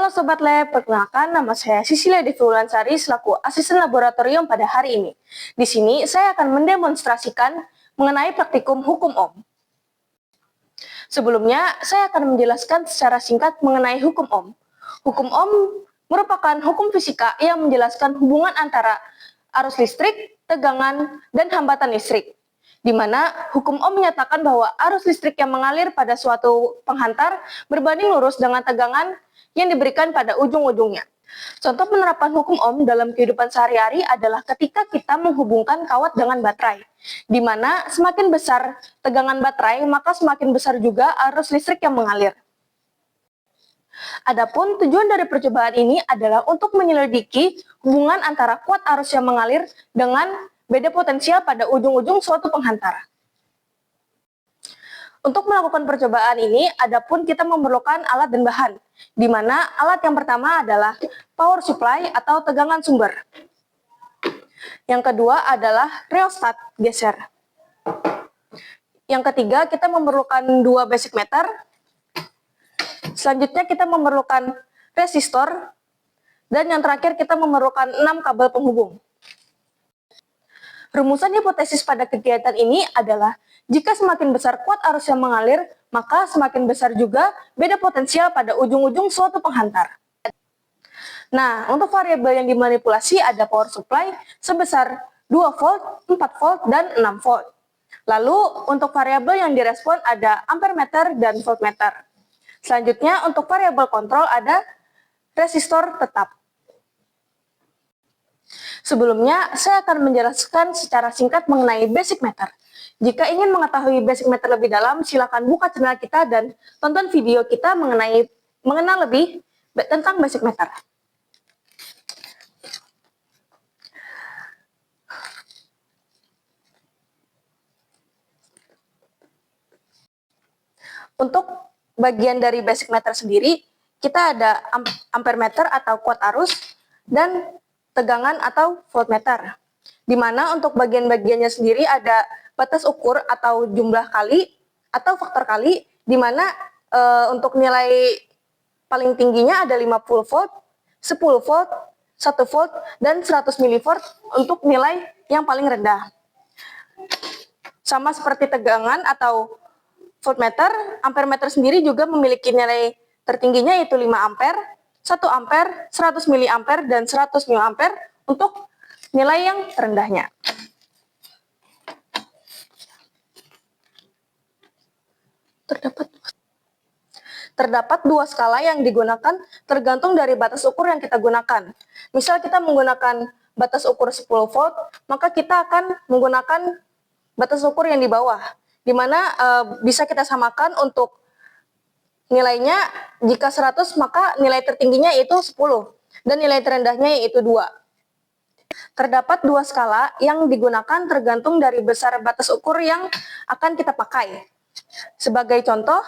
Halo Sobat Lab, perkenalkan nama saya Sisilia Devi Wulansari selaku asisten laboratorium pada hari ini. Di sini saya akan mendemonstrasikan mengenai praktikum hukum Ohm. Sebelumnya, saya akan menjelaskan secara singkat mengenai hukum Ohm. Hukum Ohm merupakan hukum fisika yang menjelaskan hubungan antara arus listrik, tegangan, dan hambatan listrik, di mana hukum Ohm menyatakan bahwa arus listrik yang mengalir pada suatu penghantar berbanding lurus dengan tegangan yang diberikan pada ujung-ujungnya. Contoh penerapan hukum Ohm dalam kehidupan sehari-hari adalah ketika kita menghubungkan kawat dengan baterai, di mana semakin besar tegangan baterai, maka semakin besar juga arus listrik yang mengalir. Adapun tujuan dari percobaan ini adalah untuk menyelidiki hubungan antara kuat arus yang mengalir dengan beda potensial pada ujung-ujung suatu penghantar. Untuk melakukan percobaan ini, adapun kita memerlukan alat dan bahan, di mana alat yang pertama adalah power supply atau tegangan sumber. Yang kedua adalah rheostat geser. Yang ketiga, kita memerlukan 2 basic meter. Selanjutnya kita memerlukan resistor. Dan yang terakhir kita memerlukan 6 kabel penghubung. Rumusan hipotesis pada kegiatan ini adalah jika semakin besar kuat arus yang mengalir, maka semakin besar juga beda potensial pada ujung-ujung suatu penghantar. Nah, untuk variabel yang dimanipulasi ada power supply sebesar 2 volt, 4 volt, dan 6 volt. Lalu, untuk variabel yang direspon ada ampere meter dan voltmeter. Selanjutnya, untuk variabel kontrol ada resistor tetap. Sebelumnya, saya akan menjelaskan secara singkat mengenai basic meter. Jika ingin mengetahui basic meter lebih dalam, silakan buka channel kita dan tonton video kita mengenal lebih tentang basic meter. Untuk bagian dari basic meter sendiri, kita ada ampere meter atau kuat arus dan tegangan atau voltmeter. Di mana untuk bagian-bagiannya sendiri ada batas ukur atau jumlah kali atau faktor kali, di mana untuk nilai paling tingginya ada 50 volt, 10 volt, 1 volt, dan 100 milivolt untuk nilai yang paling rendah. Sama seperti tegangan atau voltmeter, ampere meter sendiri juga memiliki nilai tertingginya yaitu 5 ampere, 1 ampere, 100 miliampere, dan 100 miliampere untuk nilai yang terendahnya. Terdapat 2 skala yang digunakan tergantung dari batas ukur yang kita gunakan. Misal kita menggunakan batas ukur 10 volt, maka kita akan menggunakan batas ukur yang di bawah, di mana bisa kita samakan untuk nilainya jika 100 maka nilai tertingginya yaitu 10 dan nilai terendahnya yaitu 2. Terdapat 2 skala yang digunakan tergantung dari besar batas ukur yang akan kita pakai. Sebagai contoh,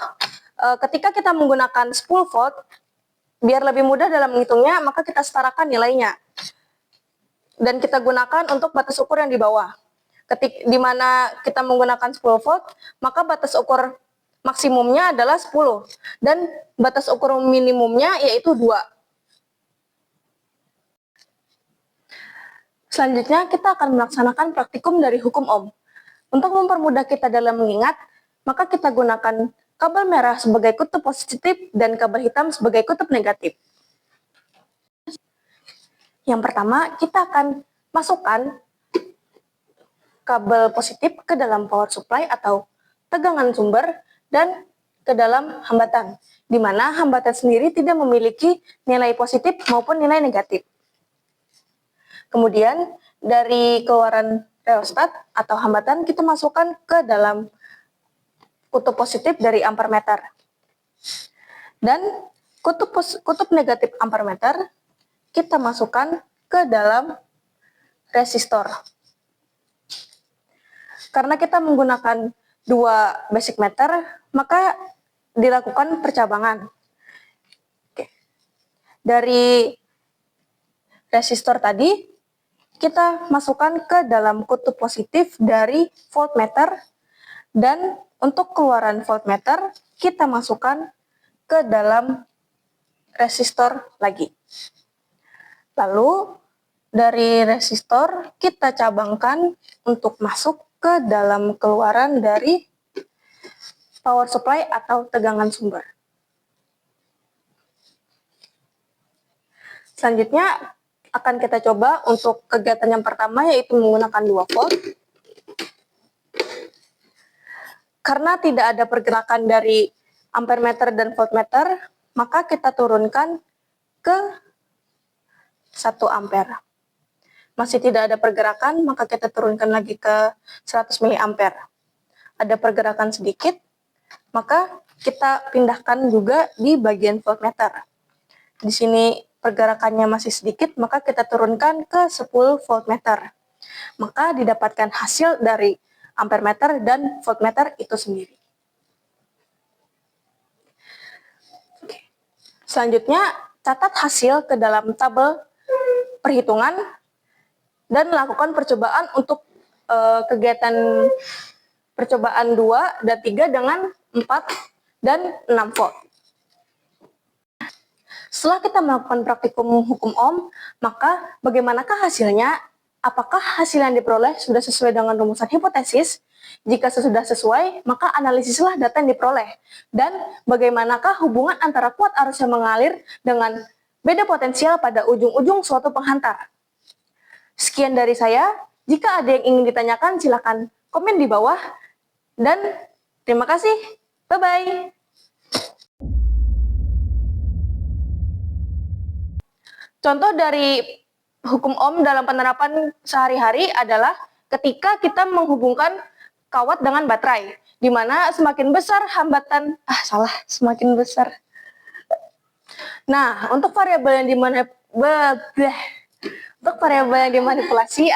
ketika kita menggunakan 10 volt, biar lebih mudah dalam menghitungnya, maka kita setarakan nilainya. Dan kita gunakan untuk batas ukur yang di bawah. Di mana kita menggunakan 10 volt, maka batas ukur maksimumnya adalah 10 dan batas ukur minimumnya yaitu 2. Selanjutnya kita akan melaksanakan praktikum dari hukum Ohm. Untuk mempermudah kita dalam mengingat, maka kita gunakan kabel merah sebagai kutub positif dan kabel hitam sebagai kutub negatif. Yang pertama, kita akan masukkan kabel positif ke dalam power supply atau tegangan sumber dan ke dalam hambatan, di mana hambatan sendiri tidak memiliki nilai positif maupun nilai negatif. Kemudian dari keluaran rheostat atau hambatan kita masukkan ke dalam kutub positif dari ampere meter. Dan kutub negatif ampere meter kita masukkan ke dalam resistor. Karena kita menggunakan 2 basic meter, maka dilakukan percabangan. Dari resistor tadi, kita masukkan ke dalam kutub positif dari voltmeter, dan untuk keluaran voltmeter, kita masukkan ke dalam resistor lagi. Lalu dari resistor kita cabangkan untuk masuk ke dalam keluaran dari power supply atau tegangan sumber. Selanjutnya akan kita coba untuk kegiatan yang pertama, yaitu menggunakan 2 volt. Karena tidak ada pergerakan dari ampermeter dan voltmeter, maka kita turunkan ke 1 ampere. Masih tidak ada pergerakan, maka kita turunkan lagi ke 100 miliampere. Ada pergerakan sedikit, maka kita pindahkan juga di bagian voltmeter. Di sini pergerakannya masih sedikit, maka kita turunkan ke 10 voltmeter. Maka didapatkan hasil dari ampermeter dan voltmeter itu sendiri. Selanjutnya, catat hasil ke dalam tabel perhitungan dan lakukan percobaan untuk kegiatan percobaan 2 dan 3 dengan 4 dan 6 volt. Setelah kita melakukan praktikum hukum Ohm, maka bagaimanakah hasilnya? Apakah hasil yang diperoleh sudah sesuai dengan rumusan hipotesis? Jika sudah sesuai, maka analisislah data yang diperoleh. Dan bagaimanakah hubungan antara kuat arus yang mengalir dengan beda potensial pada ujung-ujung suatu penghantar? Sekian dari saya. Jika ada yang ingin ditanyakan, silakan komen di bawah. Dan terima kasih. Bye-bye. Contoh dari hukum Ohm dalam penerapan sehari-hari adalah ketika kita menghubungkan kawat dengan baterai, di mana semakin besar hambatan, semakin besar. Nah, untuk variabel yang dimanipulasi